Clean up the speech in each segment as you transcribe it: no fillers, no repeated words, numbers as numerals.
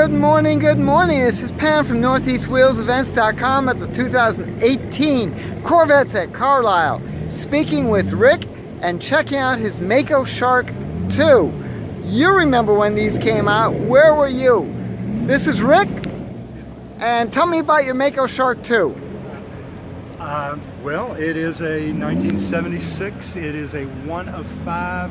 Good morning, good morning. This is Pam from NortheastWheelsEvents.com at the 2018 Corvettes at Carlisle. Speaking with Rick and checking out his Mako Shark 2. You remember when these came out. Where were you? This is Rick. And tell me about your Mako Shark 2. Well, it is a 1976. It is a one of 5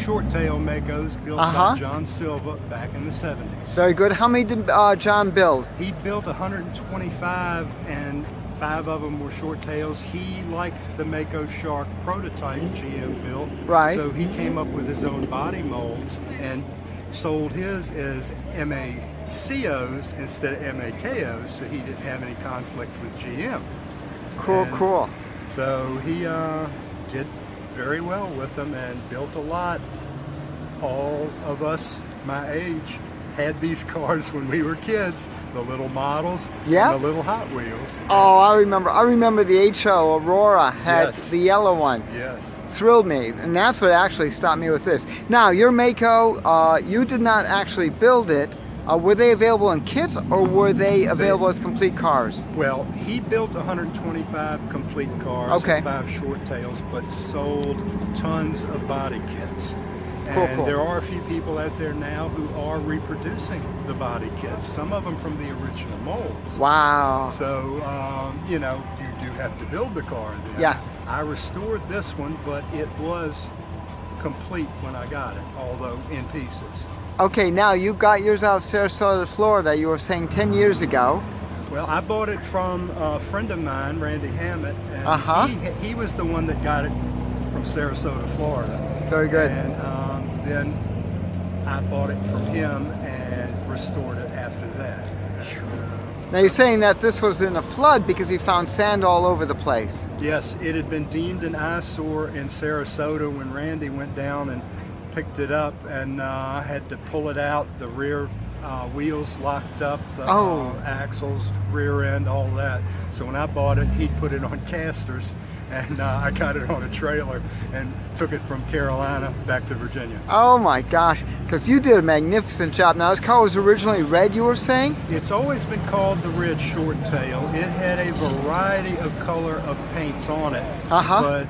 short tail Makos built by John Silva back in the 70s. Very good. How many did John build? He built 125 and 5 of them were short tails. He liked the Mako Shark prototype GM built. Right. So he came up with his own body molds and sold his as MACOs instead of MAKOs, so he didn't have any conflict with GM. Cool. So he did very well with them and built a lot. All of us my age had these cars when we were kids, the little models, and the little Hot Wheels. Oh, I remember the HO Aurora had the yellow one. Yes. Thrilled me, and that's what actually stopped me with this. Now, your Mako, you did not actually build it. Were they available in kits, or were they available as complete cars? Well, he built 125 complete cars, and 5 short tails, but sold tons of body kits. And there are a few people out there now who are reproducing the body kits, some of them from the original molds. Wow. So, you know, you do have to build the car then. Yes. I restored this one, but it was complete when I got it, although in pieces. Okay, now you got yours out of Sarasota, Florida, you were saying 10 years ago. Well, I bought it from a friend of mine, Randy Hammett, and he was the one that got it from Sarasota, Florida. Very good. And then I bought it from him and restored it after that. Now you're saying that this was in a flood because he found sand all over the place. Yes, it had been deemed an eyesore in Sarasota when Randy went down and picked it up, and I had to pull it out. The rear wheels locked up, the axles, rear end, all that. So when I bought it, he put it on casters, and I got it on a trailer and took it from Carolina back to Virginia. Oh my gosh, because you did a magnificent job. Now this car was originally red, you were saying? It's always been called the red short tail. It had a variety of color of paints on it, but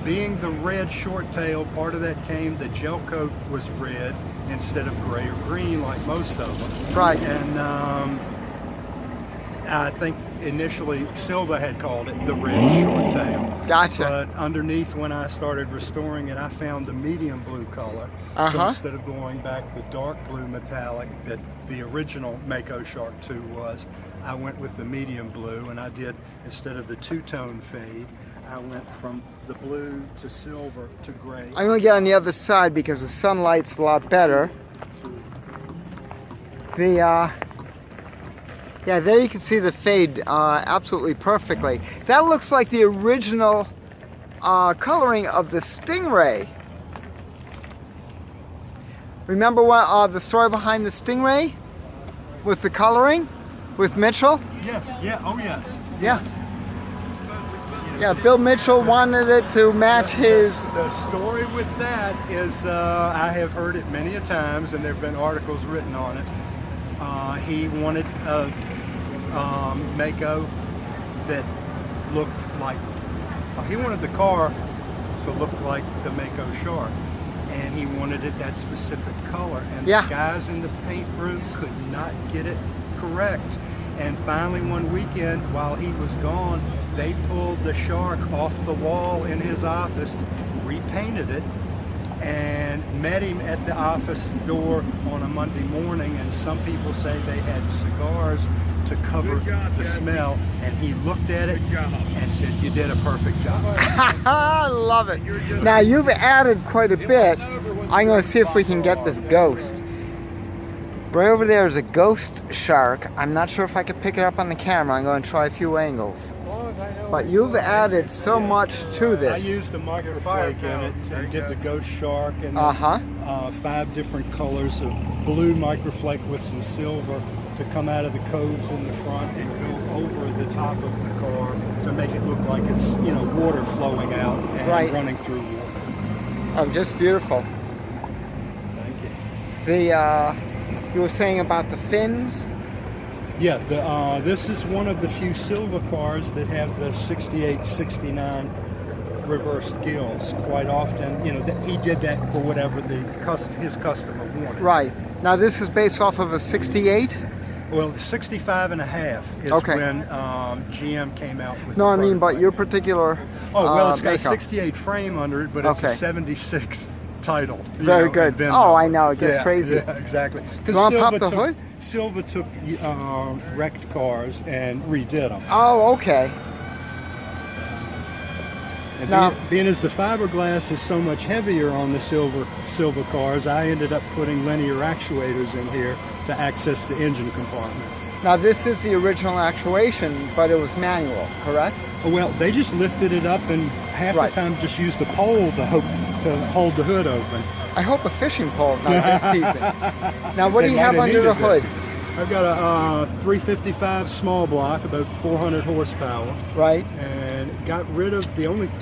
being the red short tail, part of that came, the gel coat was red instead of gray or green like most of them. Right. And I think initially Silva had called it the red short tail. Gotcha. But underneath, when I started restoring it, I found the medium blue color. So instead of going back the dark blue metallic that the original Mako Shark 2 was, I went with the medium blue, and I did, instead of the two-tone fade, I went from the blue to silver to gray. I'm going to get on the other side because the sunlight's a lot better. Yeah, there you can see the fade absolutely perfectly. That looks like the original coloring of the Stingray. Remember what the story behind the Stingray with the coloring with Mitchell? Yes. Yeah. Oh yes. Yeah. Yeah, Bill Mitchell wanted it to match his... The story with that is, I have heard it many a times, and there have been articles written on it. He wanted a Mako that looked like... he wanted the car to look like the Mako Shark, and he wanted it that specific color. And the guys in the paint room could not get it correct. And finally one weekend, while he was gone, they pulled the shark off the wall in his office, repainted it, and met him at the office door on a Monday morning, and some people say they had cigars to cover the smell, and he looked at it and said, "You did a perfect job." I love it. Now you've added quite a bit. I'm going to see if we can get this ghost. Right over there is a ghost shark. I'm not sure if I can pick it up on the camera. I'm going to try a few angles. But you've added so much to this. I used a microflake in it and did the ghost shark, and 5 different colors of blue microflake with some silver to come out of the coves in the front and go over the top of the car to make it look like it's, you know, water flowing out and running through water. Oh, just beautiful. Thank you. The You were saying about the fins? Yeah, this is one of the few silver cars that have the 68, 69 reversed gills. Quite often, you know, he did that for whatever his customer wanted. Right. Now this is based off of a 68? Well, the 65 and a half is Okay. when GM came out with No, the I mean, but prototype. your particular Oh, well, it's got Mako. a 68 frame under it, but it's Okay. a 76 title. you Very know, good. and VIN Oh, number. I know, it gets Yeah, crazy. Yeah, exactly. You wanna pop the took, hood? Silver took wrecked cars and redid them. Oh, okay. And Now- being as the fiberglass is so much heavier on the silver cars, I ended up putting linear actuators in here to access the engine compartment. Now this is the original actuation, but it was manual, correct? Oh, well, they just lifted it up and half Right. the time just used the pole to hold the hood open. I hope a fishing pole, not just keeping. Now what do They you might have have under the needed hood? I've got a 355 small block, about 400 horsepower, Right? and got rid of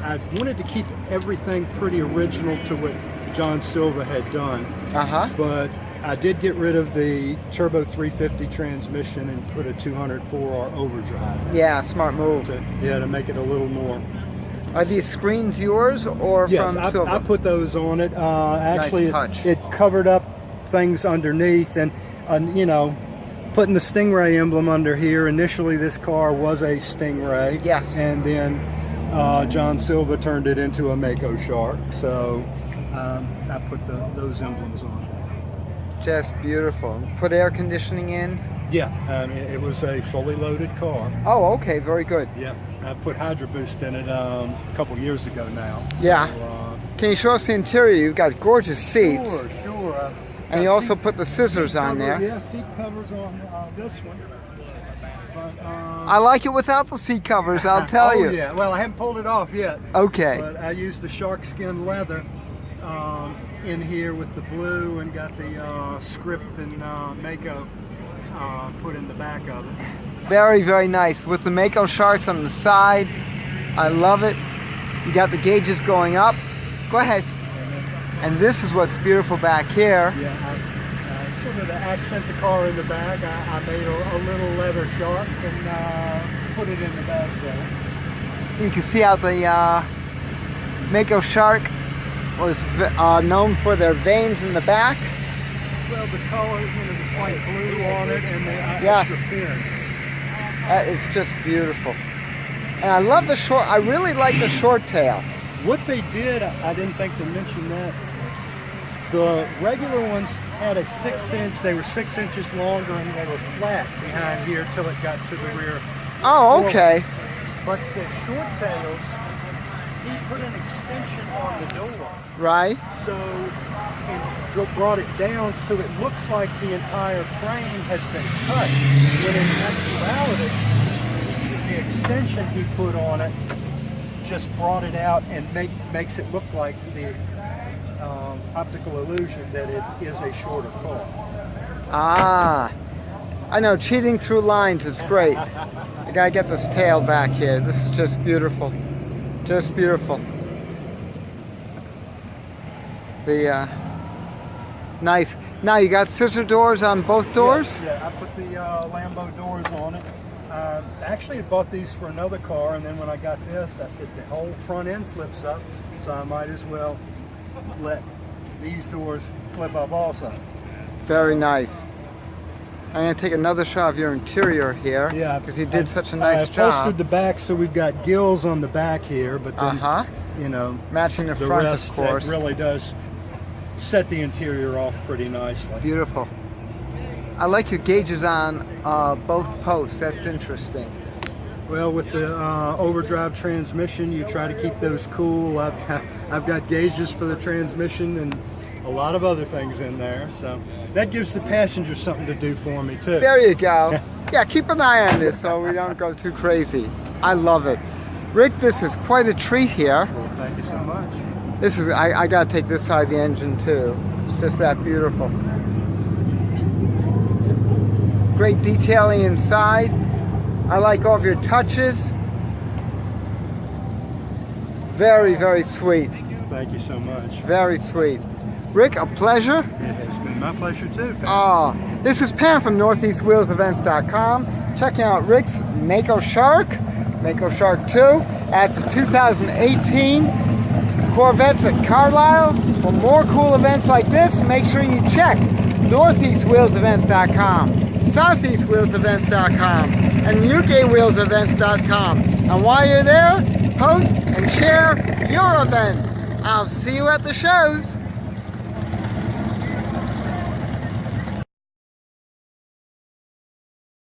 I wanted to keep everything pretty original to what John Silva had done, Uh-huh. but I did get rid of the turbo 350 transmission and put a 204R overdrive Yeah, smart move. to make it a little more. Are these screens yours or Yes, from Silver? I put those on it. Actually, touch. it covered up things underneath, and you know, putting the Stingray emblem under here. Initially, this car was a Stingray. Yes. And then John Silva turned it into a Mako Shark. So I put those emblems on there. Just beautiful. Put air conditioning in? Yeah, it was a fully loaded car. Oh, okay, very good. Yeah, I put Hydro Boost in it a couple years ago now. Yeah. So, Can you show us the interior? You've got gorgeous seats. Sure. And you also put the scissors on there. Yeah, seat covers on this one. But, I like it without the seat covers, I'll tell you. Yeah, well, I haven't pulled it off yet. Okay. But I used the shark skin leather in here with the blue, and got the script and Mako put in the back of it. Very, very nice. With the Mako sharks on the side. I love it. You got the gauges going up. Go ahead. And this is what's beautiful back here. Yeah, I sort of to accent the car in the back, I made a little leather shark and put it in the back there. You can see how the Mako shark was known for their veins in the back. Well, the color, the slight blue on it, and the Yes. extra fins. That is just beautiful. And I love the short, I really like the short tail. What they did, I didn't think to mention that. The regular ones had a 6-inch, they were 6 inches longer, and they were flat behind here till it got to the rear. Oh, okay. But the short tails, he put an extension on the door. Right. So it brought it down so it looks like the entire frame has been cut. When in actuality, the extension he put on it just brought it out and makes it look like the optical illusion that it is a shorter car. Ah, I know, cheating through lines is great. I gotta get this tail back here. This is just beautiful. Just beautiful. The, nice. Now you got scissor doors on both doors? Yeah, I put the Lambo doors on it. Actually, I bought these for another car, and then when I got this, I said the whole front end flips up, so I might as well let these doors flip up also. Very nice. I'm gonna take another shot of your interior here. Yeah, because you did such a I nice job. upholstered the back, so we've got gills on the back here, but then matching the the front, rest of course. it really does set the interior off pretty nicely. Beautiful. I like your gauges on both posts. That's interesting. Well, with the overdrive transmission, you try to keep those cool. I've got gauges for the transmission and a lot of other things in there, so that gives the passenger something to do for me too. There you go. Yeah, keep an eye on this so we don't go too crazy. I love it. Rick, this is quite a treat here. Well, thank you so much. This is, I gotta take this side of the engine too. It's just that beautiful. Great detailing inside. I like all of your touches. Very, very sweet. Thank you so much. Very sweet. Rick, a pleasure. It has been my pleasure too, Pam. This is Pam from NortheastWheelsEvents.com. Checking out Rick's Mako Shark 2 at the 2018 Corvettes at Carlisle. For more cool events like this, make sure you check NortheastWheelsEvents.com, SoutheastWheelsEvents.com, and UKWheelsEvents.com. And while you're there, post and share your events. I'll see you at the shows.